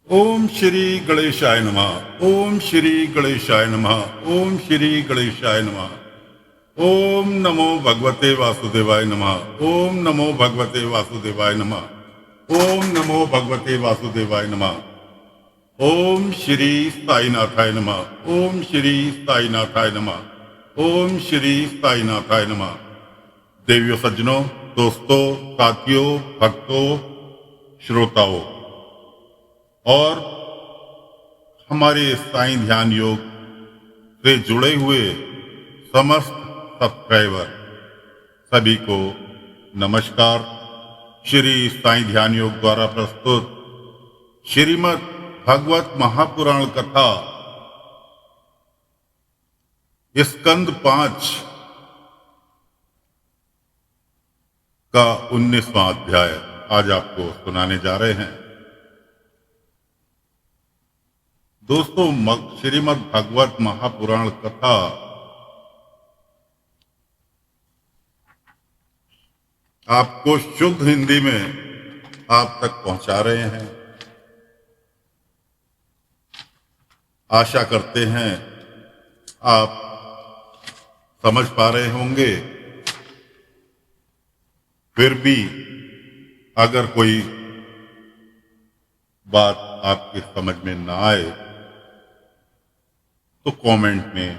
ओम श्री गणेशाय नमः। ओम श्री गणेशाय नमः। ओम श्री गणेशाय नमः। ओम नमो भगवते वासुदेवाय नमः। ओम नमो भगवते वासुदेवाय नमः। ओम नमो भगवते वासुदेवाय नमः। ओम श्री साईनाथाय नमः। ओम श्री साईनाथाय नमः। ओम श्री साईनाथाय नमः। देवियों, सज्जनों, दोस्तों, साथियों, भक्तों, श्रोताओं और हमारे साईं ध्यान योग से जुड़े हुए समस्त सब्सक्राइबर सभी को नमस्कार। श्री साईं ध्यान योग द्वारा प्रस्तुत श्रीमद् भागवत महापुराण कथा स्कंद 5 का 19वां अध्याय आज आपको सुनाने जा रहे हैं। दोस्तों, श्रीमद् भागवत महापुराण कथा आपको शुद्ध हिंदी में आप तक पहुंचा रहे हैं। आशा करते हैं आप समझ पा रहे होंगे। फिर भी अगर कोई बात आपकी समझ में ना आए तो कमेंट में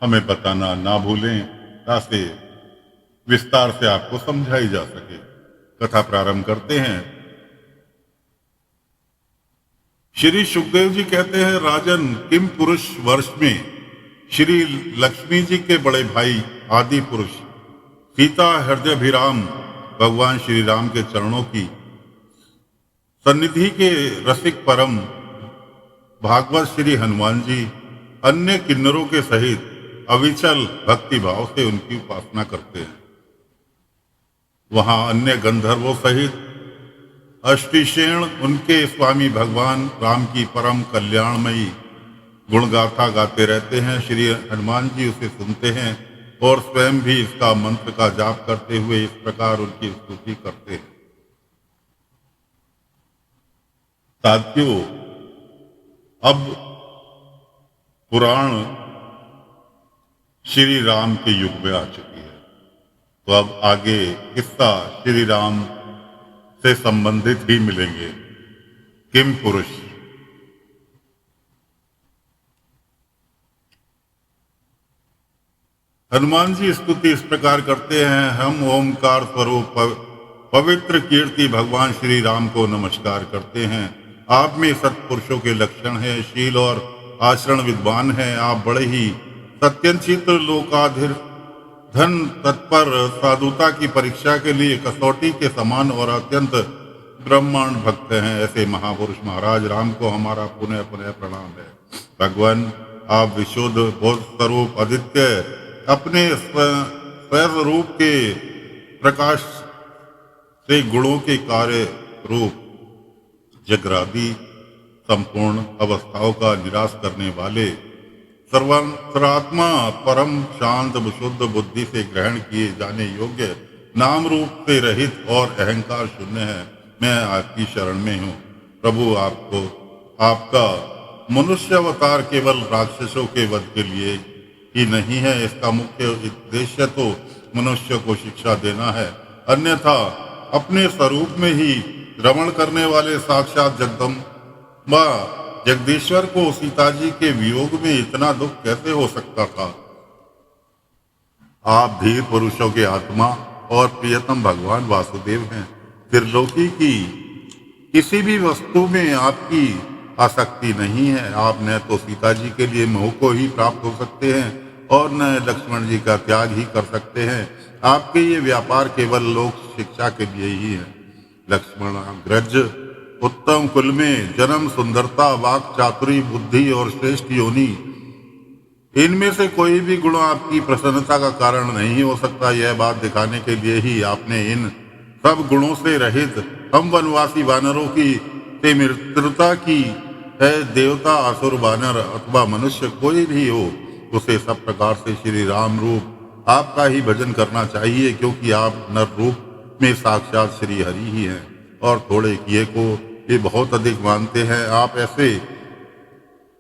हमें बताना ना भूलें, ताकि विस्तार से आपको समझाई जा सके। कथा प्रारंभ करते हैं। श्री सुखदेव जी कहते हैं, राजन, किम पुरुष वर्ष में श्री लक्ष्मी जी के बड़े भाई आदि पुरुष सीता हृदयाभिराम भगवान श्री राम के चरणों की सन्निधि के रसिक परम भागवत श्री हनुमान जी अन्य किन्नरों के सहित अविचल भक्ति भाव से उनकी उपासना करते हैं। वहां अन्य गंधर्वों सहित अष्टिशेण उनके स्वामी भगवान राम की परम कल्याणमयी गुणगाथा गाते रहते हैं। श्री हनुमान जी उसे सुनते हैं और स्वयं भी इसका मंत्र का जाप करते हुए इस प्रकार उनकी स्तुति करते हैं। साथियों, अब पुराण श्री राम के युग में आ चुकी है, तो अब आगे किस्सा श्री राम से संबंधित ही मिलेंगे। किम पुरुष। हनुमान जी स्तुति इस प्रकार करते हैं। हम ओमकार स्वरूप पवित्र कीर्ति भगवान श्री राम को नमस्कार करते हैं। आप में सत्पुरुषों के लक्षण हैं, शील और आचरण विद्वान हैं। आप बड़े ही सत्यंचित लोकाधिर धन तत्पर साधुता की परीक्षा के लिए कसौटी के समान और अत्यंत ब्रह्मांड भक्त हैं। ऐसे महापुरुष महाराज राम को हमारा पुनः पुनः प्रणाम है। भगवान, आप विशुद्ध बोध स्वरूप आदित्य अपने स्वरूप के प्रकाश से गुणों के कार्य रूप जगरादि संपूर्ण अवस्थाओं का निराश करने वाले सर्वात्मा परम शांत विशुद्ध बुद्धि से ग्रहण किए जाने योग्य नाम रूप से रहित और अहंकार शून्य है। मैं आपकी शरण में हूँ। प्रभु, आपका मनुष्य अवतार केवल राक्षसों के वध के लिए ही नहीं है। इसका मुख्य उद्देश्य तो मनुष्य को शिक्षा देना है। अन्यथा अपने स्वरूप में ही रमण करने वाले साक्षात जगदम्बा जगदीश्वर को सीता जी के वियोग में इतना दुख कैसे हो सकता था। आप धीर पुरुषों के आत्मा और प्रियतम भगवान वासुदेव हैं। त्रिलोकी की किसी भी वस्तु में आपकी आसक्ति नहीं है। आप न तो सीता जी के लिए मोह को ही प्राप्त हो सकते हैं और न लक्ष्मण जी का त्याग ही कर सकते हैं। आपके ये व्यापार केवल लोक शिक्षा के लिए ही है। लक्ष्मण अग्रज उत्तम कुल में जन्म, सुंदरता, वाक चातुरी, बुद्धि और श्रेष्ठ योनि, इनमें से कोई भी गुण आपकी प्रसन्नता का कारण नहीं हो सकता। यह बात दिखाने के लिए ही आपने इन सब गुणों से रहित हम वनवासी वानरों की से मित्रता की है। देवता, असुर, वानर अथवा मनुष्य कोई भी हो, उसे सब प्रकार से श्री राम रूप आपका ही भजन करना चाहिए, क्योंकि आप नर रूप में साक्षात श्री हरि ही हैं और थोड़े किए को ये बहुत अधिक मानते हैं। आप ऐसे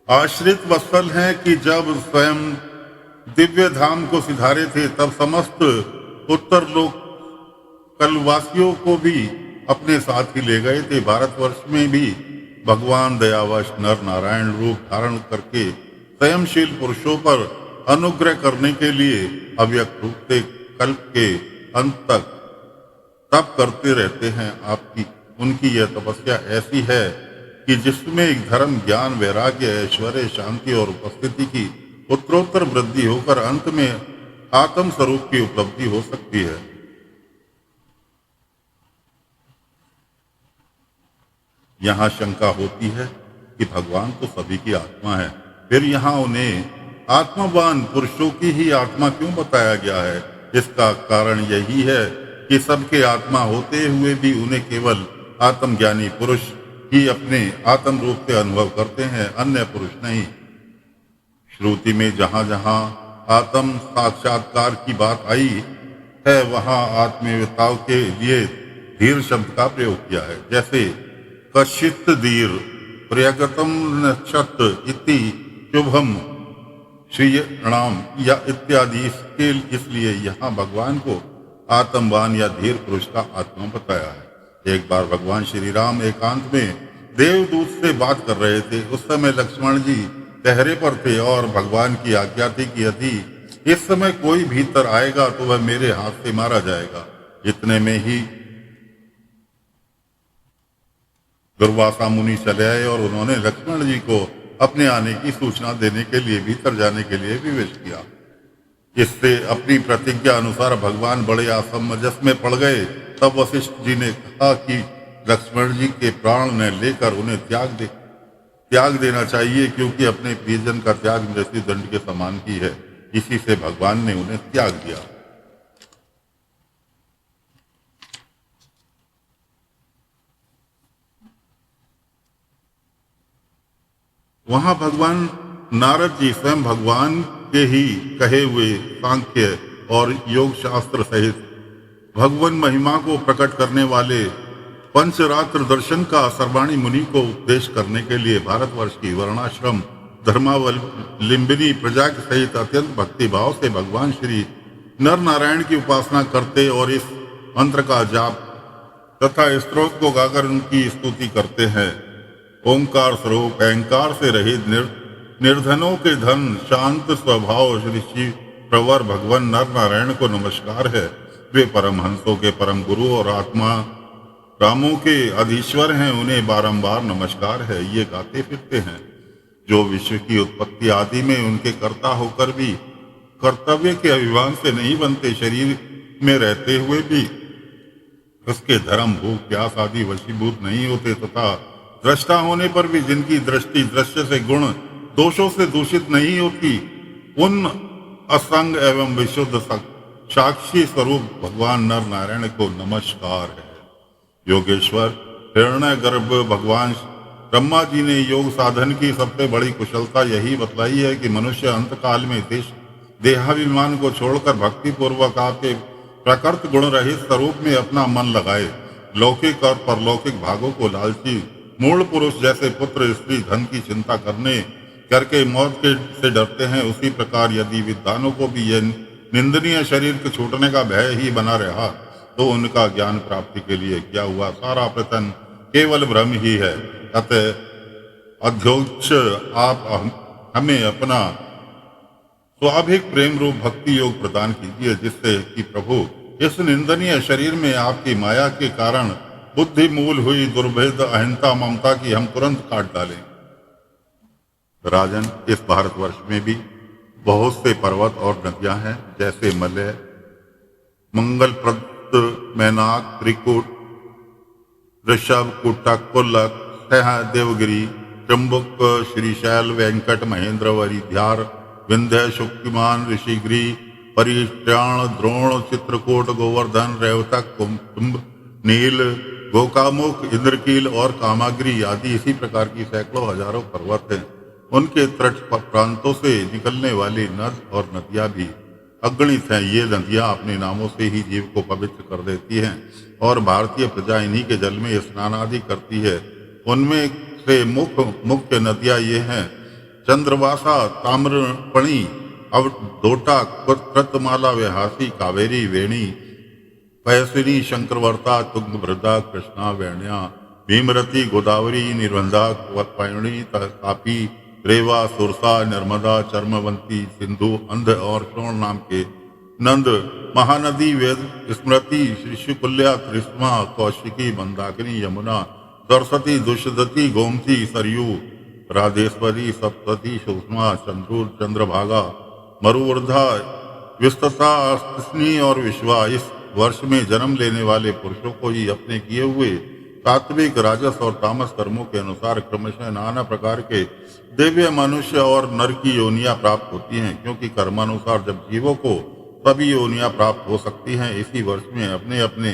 आश्रित वत्सल हैं कि जब स्वयं दिव्य धाम को सिधारे थे तब समस्त उत्तर लोक कलवासियों को भी अपने साथ ही ले गए थे। भारतवर्ष में भी भगवान दयावश नर नारायण रूप धारण करके स्वयंशील पुरुषों पर अनुग्रह करने के लिए अव्यक्त रूप से कल्प के अंत तक तप करते रहते हैं। आपकी उनकी यह तपस्या ऐसी है कि जिसमें एक धर्म, ज्ञान, वैराग्य, ऐश्वर्य, शांति और उपस्थिति की उत्तरोत्तर वृद्धि होकर अंत में आत्म स्वरूप की उपलब्धि हो सकती है। यहाँ शंका होती है कि भगवान तो सभी की आत्मा है, फिर यहाँ उन्हें आत्मवान पुरुषों की ही आत्मा क्यों बताया गया है? इसका कारण यही है कि सबके आत्मा होते हुए भी उन्हें केवल आत्मज्ञानी पुरुष ही अपने आत्म रूप से अनुभव करते हैं, अन्य पुरुष नहीं। श्रुति में जहाँ जहाँ आत्म साक्षात्कार की बात आई है वहाँ आत्मवेताओं के लिए धीर शब्द का प्रयोग किया है। जैसे कश्चित धीर प्रयगतम नक्षत्र इति शुभम श्रीणाम या इत्यादि। इसलिए यहाँ भगवान को आत्मवान या धीर पुरुष का आत्मा बताया है। एक बार भगवान श्री राम एकांत में देवदूत से बात कर रहे थे। उस समय लक्ष्मण जी पहरे पर थे और भगवान की आज्ञा थी कि यदि इस समय कोई भीतर आएगा तो वह मेरे हाथ से मारा जाएगा। इतने में ही दुर्वासा मुनि चले आए और उन्होंने लक्ष्मण जी को अपने आने की सूचना देने के लिए भीतर जाने के लिए विवेश किया। इससे अपनी प्रतिज्ञा अनुसार भगवान बड़े असमंजस में पड़ गए। तब वशिष्ठ जी ने कहा कि लक्ष्मण जी के प्राण ने लेकर उन्हें त्याग देना चाहिए, क्योंकि अपने प्रियजन का त्याग मृत्यु दंड के समान की है। इसी से भगवान ने उन्हें त्याग दिया। वहां भगवान नारद जी स्वयं भगवान के ही कहे हुए सांख्य और योग शास्त्र सहित भगवान महिमा को प्रकट करने वाले पंचरात्र दर्शन का सर्वाणी मुनि को उपदेश करने के लिए भारतवर्ष की वर्णाश्रम धर्मावलंबिनी प्रजा के सहित अत्यंत भक्ति भाव से भगवान श्री नर नारायण की उपासना करते और इस मंत्र का जाप तथा स्त्रोत को गाकर उनकी स्तुति करते हैं। ओंकार स्वरूप अहंकार से रहित निर्धनों के धन, शांत स्वभाव श्री शिव प्रवर भगवान नर नारायण को नमस्कार है। वे परमहंसों के परम गुरु और आत्मा रामों के अधीश्वर हैं, उन्हें बारंबार नमस्कार है। ये गाते फिरते हैं जो विश्व की उत्पत्ति आदि में उनके कर्ता होकर भी कर्तव्य के अभिमान से नहीं बनते, शरीर में रहते हुए भी उसके धर्म, भूख, प्यास आदि वशीभूत नहीं होते तथा दृष्टा होने पर भी जिनकी दृष्टि दृश्य से गुण दोषों से दूषित नहीं होती, उन असंग एवं विशुद्ध साक्षी स्वरूप भगवान नर नारायण को नमस्कार है। योगेश्वर हिरण्य गर्भ भगवान ब्रह्मा जी ने योग साधन की सबसे बड़ी कुशलता यही बतलाई है कि मनुष्य अंतकाल में देहाभिमान को छोड़कर भक्ति पूर्वक आपके प्रकृत गुण रहित स्वरूप में अपना मन लगाए। लौकिक और परलौकिक भागों को लालची मूल पुरुष जैसे पुत्र, स्त्री, धन की चिंता करके मौत से डरते हैं, उसी प्रकार यदि विद्वानों को भी यह निंदनीय शरीर के छूटने का भय ही बना रहा तो उनका ज्ञान प्राप्ति के लिए क्या हुआ? सारा प्रयत्न केवल भ्रम ही है। अतः अध्यक्ष आप हमें अपना स्वाभाविक प्रेम रूप भक्ति योग प्रदान कीजिए, जिससे कि प्रभु इस निंदनीय शरीर में आपकी माया के कारण बुद्धि मूल हुई दुर्भेद अहिंसा ममता की हम तुरंत काट डालें। राजन, इस भारतवर्ष में भी बहुत से पर्वत और नदियां हैं, जैसे मलय, मंगलप्रद, मैनाक, त्रिकुट, ऋषभ, कुटक, कुल्लक, देवगिरी, चंबुक, श्रीशैल, वेंकट, महेंद्रवरी, ध्यार, विंध्य, शुक्तिमान, ऋषिगिरी, परित्राण, द्रोण, चित्रकूट, गोवर्धन, रेवतक, कुंभ, नील, गोकामुख, इंद्रकील और कामाग्री आदि इसी प्रकार की सैकड़ों हजारों पर्वत हैं। उनके तट प्रांतों से निकलने वाली नद और नदियां भी अगणित हैं। ये नदियां अपने नामों से ही जीव को पवित्र कर देती हैं और भारतीय प्रजा इन्हीं के जल में स्नान आदि करती है। उनमें से मुख्य नदियां ये हैं: चंद्रवासा, ताम्रपणी, अवधोटा, कृतमाला, व्यासी, कावेरी, वेणी, पयस्विनी, शंकरवर्ता, तुंगभद्रा, कृष्णा, वेण्या, भीमरती, गोदावरी, निर्बंधा, पायणी, तापी, रेवा, सुरसा, नर्मदा, चर्मवंती, सिंधु, अंध और शोण नाम के नंद, महानदी, वेद, स्मृति, ऋषिकुल्या, त्रिस्मा, कौशिकी, मंदाकिनी, यमुना, सरस्वती, दुष्यदती, गोमती, सरयू, राधेश्वरी, सप्तती, सुषमा, चंद्रूर, चंद्रभागा, मरुवर्धा, विस्तता, स्नी और विश्वा। इस वर्ष में जन्म लेने वाले पुरुषों को ही अपने किए हुए सात्विक, राजस और तामस कर्मों के अनुसार क्रमशः नाना प्रकार के दिव्य, मनुष्य और नर की योनियां प्राप्त होती हैं, क्योंकि कर्मानुसार जब जीवों को सभी योनियां प्राप्त हो सकती हैं, इसी वर्ष में अपने अपने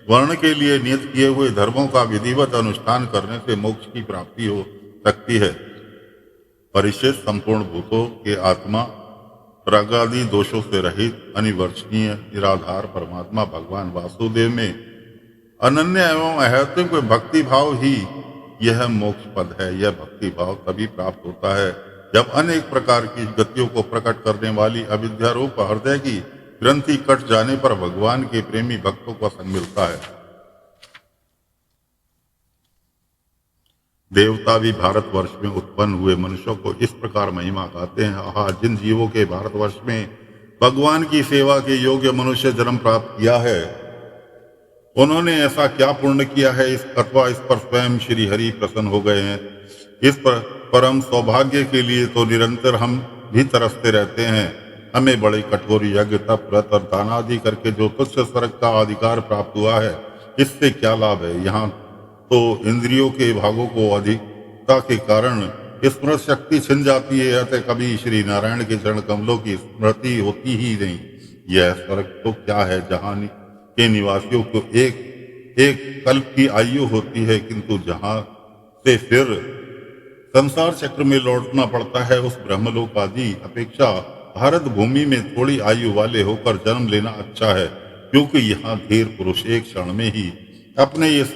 वर्ण के लिए नियत किए हुए धर्मों का विधिवत अनुष्ठान करने से मोक्ष की प्राप्ति हो सकती है। परिचित संपूर्ण भूतों के आत्मा, रागादि दोषों से रहित, अनिवर्चनीय, निराधार परमात्मा भगवान वासुदेव में अनन्य एवं अहैतुक भक्ति भाव ही यह मोक्ष पद है। यह भक्ति भाव तभी प्राप्त होता है जब अनेक प्रकार की गतियों को प्रकट करने वाली अविद्या रूप हृदय की ग्रंथि कट जाने पर भगवान के प्रेमी भक्तों का संग मिलता है। देवता भी भारतवर्ष में उत्पन्न हुए मनुष्यों को इस प्रकार महिमा गाते हैं: आहा, जिन जीवों के भारतवर्ष में भगवान की सेवा के योग्य मनुष्य जन्म प्राप्त किया है, उन्होंने ऐसा क्या पुण्य किया है अथवा इस पर स्वयं श्री हरि प्रसन्न हो गए हैं। इस पर परम सौभाग्य के लिए तो निरंतर हम भी तरसते रहते हैं। हमें बड़े कठोर यज्ञ, तप, व्रत और दान आदि करके जो तुच्छ स्वर्ग का अधिकार प्राप्त हुआ है, इससे क्या लाभ है। यहाँ तो इंद्रियों के भागों को अधिकता के कारण स्मृति शक्ति छिन जाती है, अतः कभी श्री नारायण के चरण कमलों की स्मृति होती ही नहीं। यह स्वर्ग तो क्या है, जहाँ के निवासियों को एक कल्प की आयु होती है, किंतु जहाँ से फिर संसार चक्र में लौटना पड़ता है, उस ब्रह्मलोक आदि अपेक्षा भारत भूमि में थोड़ी आयु वाले होकर जन्म लेना अच्छा है, क्योंकि यहाँ धीर पुरुष एक क्षण में ही अपने इस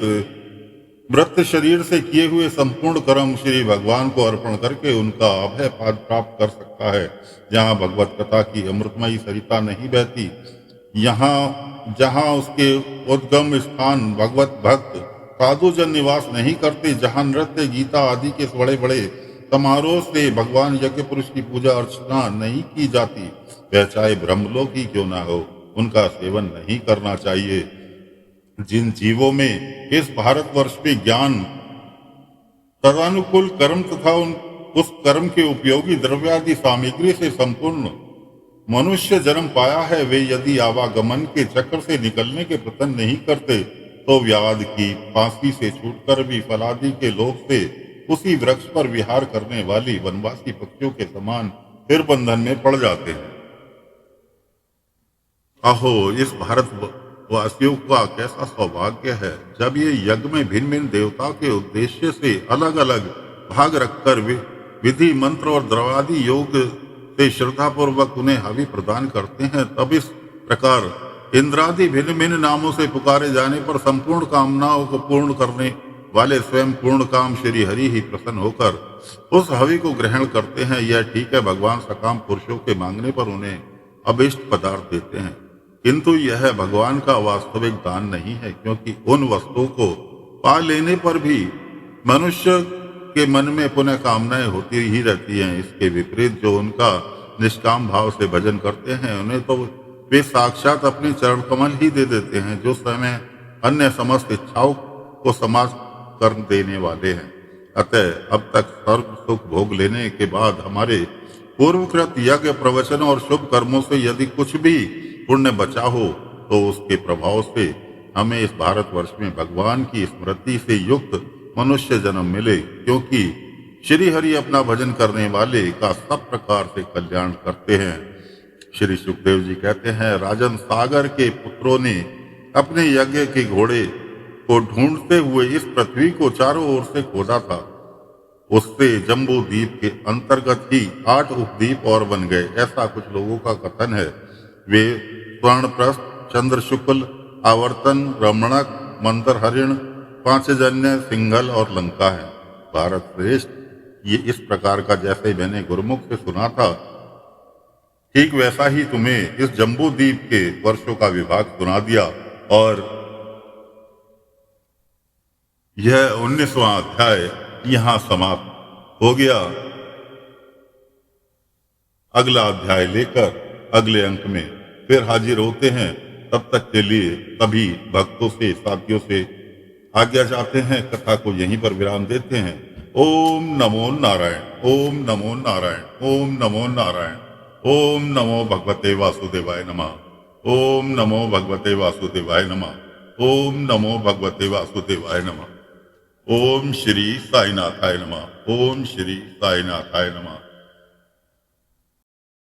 मृत शरीर से किए हुए संपूर्ण कर्म श्री भगवान को अर्पण करके उनका अभय पद प्राप्त कर सकता है। जहाँ भगवत कथा की अमृतमयी सरिता नहीं बहती, यहाँ जहाँ उसके उद्गम स्थान भगवत भक्त साधु जन निवास नहीं करते, जहाँ नृत्य, गीता आदि के बड़े बड़े समारोह से भगवान यज्ञ पुरुष की पूजा अर्चना नहीं की जाती, वह चाहे ब्रह्मलोक ही क्यों ना हो, उनका सेवन नहीं करना चाहिए। जिन जीवों में इस भारतवर्ष में ज्ञान, तदानुकूल कर्म तथा उस कर्म के उपयोगी द्रव्यादि सामग्री से संपूर्ण मनुष्य जन्म पाया है, वे यदि आवागमन के चक्र से निकलने के प्रयत्न नहीं करते, तो व्याध की फांसी से छूटकर भी फलादि के लोक से उसी वृक्ष पर विहार करने वाली वनवासी पक्षियों के समान फिर बंधन में पड़ जाते हैं। अहो, इस भारतवासियों का कैसा सौभाग्य है, जब ये यज्ञ में भिन्न भिन्न देवता के उद्देश्य से अलग अलग भाग रखकर विधि, मंत्र और द्रवादि योग से श्रद्धापूर्वक उन्हें हवि प्रदान करते हैं। तब इस प्रकार इंद्रादि भिन्न भिन्न नामों से पुकारे जाने पर संपूर्ण कामनाओं को पूर्ण करने वाले स्वयं पूर्ण काम श्री हरि ही प्रसन्न होकर उस हवि को ग्रहण करते हैं। यह ठीक है, भगवान सकाम पुरुषों के मांगने पर उन्हें अभिष्ट पदार्थ देते हैं, किंतु यह भगवान का वास्तविक दान नहीं है, क्योंकि उन वस्तुओं को पा लेने पर भी मनुष्य के मन में पुनः कामनाएं होती ही रहती हैं। इसके विपरीत जो उनका निष्काम भाव से भजन करते हैं, उन्हें तो वे साक्षात अपने चरण कमल ही दे देते हैं, जो समय अन्य समस्त इच्छाओं को समाप्त कर देने वाले हैं। अतः अब तक सर्व सुख भोग लेने के बाद हमारे पूर्वकृत यज्ञ, प्रवचन और शुभ कर्मों से यदि कुछ भी पुण्य बचा हो, तो उसके प्रभाव से हमें इस भारतवर्ष में भगवान की स्मृति से युक्त मनुष्य जन्म मिले, क्योंकि श्री हरि अपना भजन करने वाले का सब प्रकार से कल्याण करते हैं। श्री सुखदेव जी कहते हैं, राजन सागर के पुत्रों ने अपने यज्ञ के घोड़े को ढूंढते हुए इस पृथ्वी को चारों ओर से खोदा था। उससे जम्बू द्वीप के अंतर्गत ही 8 उपद्वीप और बन गए, ऐसा कुछ लोगों का कथन है। वे स्वर्णप्रस्थ, चंद्र शुक्ल, आवर्तन, रमणक, मंदर हरिण, पांचजन्य, सिंघल और लंका है। भारत श्रेष्ठ, ये इस प्रकार का जैसे मैंने गुरुमुख से सुना था, ठीक वैसा ही तुम्हें इस जम्बू द्वीप के वर्षों का विभाग सुना दिया। और यह 19वां अध्याय यहाँ समाप्त हो गया। अगला अध्याय लेकर अगले अंक में फिर हाजिर होते हैं। तब तक के लिए सभी भक्तों से, साथियों से आज्ञा चाहते हैं। कथा को यहीं पर विराम देते हैं। ओम नमो नारायण, ओम नमो नारायण, ओम नमो नारायण, ओम नमो भगवते वासुदेवाय नमः, ओम नमो भगवते वासुदेवाय नमः, ओम नमो भगवते वासुदेवाय नमः। ओम श्री साईनाथाय नमः, ओम श्री साईनाथाय नमः।